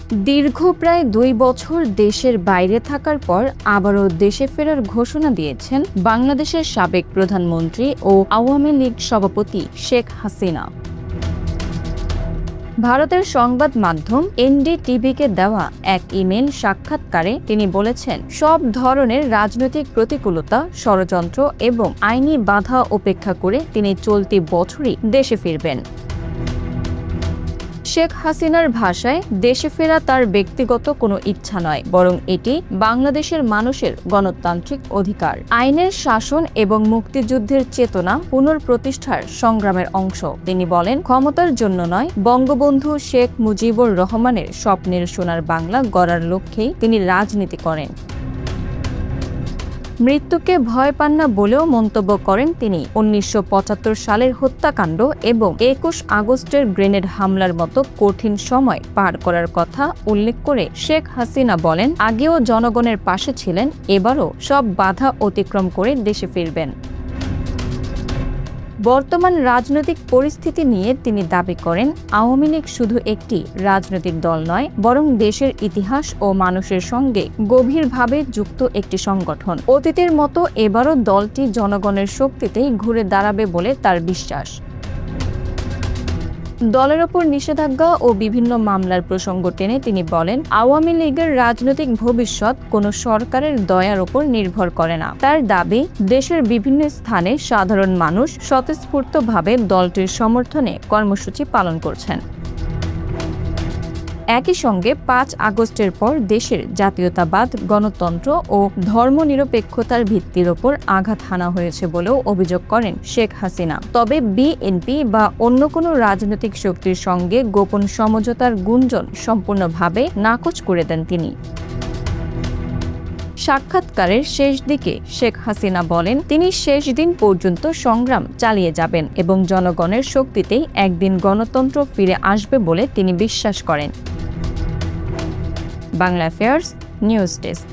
দীর্ঘ প্রায় 2 বছর দেশের বাইরে থাকার পর আবারও দেশে ফেরার ঘোষণা দিয়েছেন বাংলাদেশের সাবেক প্রধানমন্ত্রী ও আওয়ামী লীগ সভাপতি শেখ হাসিনা। ভারতের সংবাদ মাধ্যম এনডিটিভিকে দেওয়া এক ইমেল সাক্ষাৎকারে তিনি বলেছেন, সব ধরনের রাজনৈতিক প্রতিকূলতা, ষড়যন্ত্র এবং আইনি বাধা উপেক্ষা করে তিনি চলতি বছরই দেশে ফিরবেন। শেখ হাসিনার ভাষায়, দেশে ফেরা তার ব্যক্তিগত কোনো ইচ্ছা নয়, বরং এটি বাংলাদেশের মানুষের গণতান্ত্রিক অধিকার, আইনের শাসন এবং মুক্তিযুদ্ধের চেতনা পুনঃপ্রতিষ্ঠার সংগ্রামের অংশ। তিনি বলেন, ক্ষমতার জন্য নয়, বঙ্গবন্ধু শেখ মুজিবুর রহমানের স্বপ্নের সোনার বাংলা গড়ার লক্ষ্যেই তিনি রাজনীতি করেন। মৃত্যুকে ভয় পান না বলেও মন্তব্য করেন তিনি। 1975 সালের হত্যাকাণ্ড এবং 21 আগস্টের গ্রেনেড হামলার মতো কঠিন সময় পার করার কথা উল্লেখ করে শেখ হাসিনা বলেন, আগেও জনগণের পাশে ছিলেন, এবারও সব বাধা অতিক্রম করে দেশে ফিরবেন। বর্তমান রাজনৈতিক পরিস্থিতি নিয়ে তিনি দাবি করেন, আওয়ামী লীগ শুধু একটি রাজনৈতিক দল নয়, বরং দেশের ইতিহাস ও মানুষের সঙ্গে গভীরভাবে যুক্ত একটি সংগঠন। অতীতের মতো এবারও দলটি জনগণের শক্তিতেই ঘুরে দাঁড়াবে বলে তার বিশ্বাস। দলের ওপর নিষেধাজ্ঞা ও বিভিন্ন মামলার প্রসঙ্গ টেনে তিনি বলেন, আওয়ামী লীগের রাজনৈতিক ভবিষ্যৎ কোনো সরকারের দয়ার ওপর নির্ভর করে না। তার দাবি, দেশের বিভিন্ন স্থানে সাধারণ মানুষ স্বতঃস্ফূর্তভাবে দলটির সমর্থনে কর্মসূচি পালন করছেন। একই সঙ্গে 5 আগস্টের পর দেশের জাতীয়তাবাদ, গণতন্ত্র ও ধর্মনিরপেক্ষতার ভিত্তির ওপর আঘাত হানা হয়েছে বলেও অভিযোগ করেন শেখ হাসিনা। তবে বিএনপি বা অন্য কোনো রাজনৈতিক শক্তির সঙ্গে গোপন সমঝোতার গুঞ্জন সম্পূর্ণভাবে নাকচ করে দেন তিনি। সাক্ষাৎকারের শেষ দিকে শেখ হাসিনা বলেন, তিনি শেষ দিন পর্যন্ত সংগ্রাম চালিয়ে যাবেন এবং জনগণের শক্তিতেই একদিন গণতন্ত্র ফিরে আসবে বলে তিনি বিশ্বাস করেন। Bangla affairs news desk.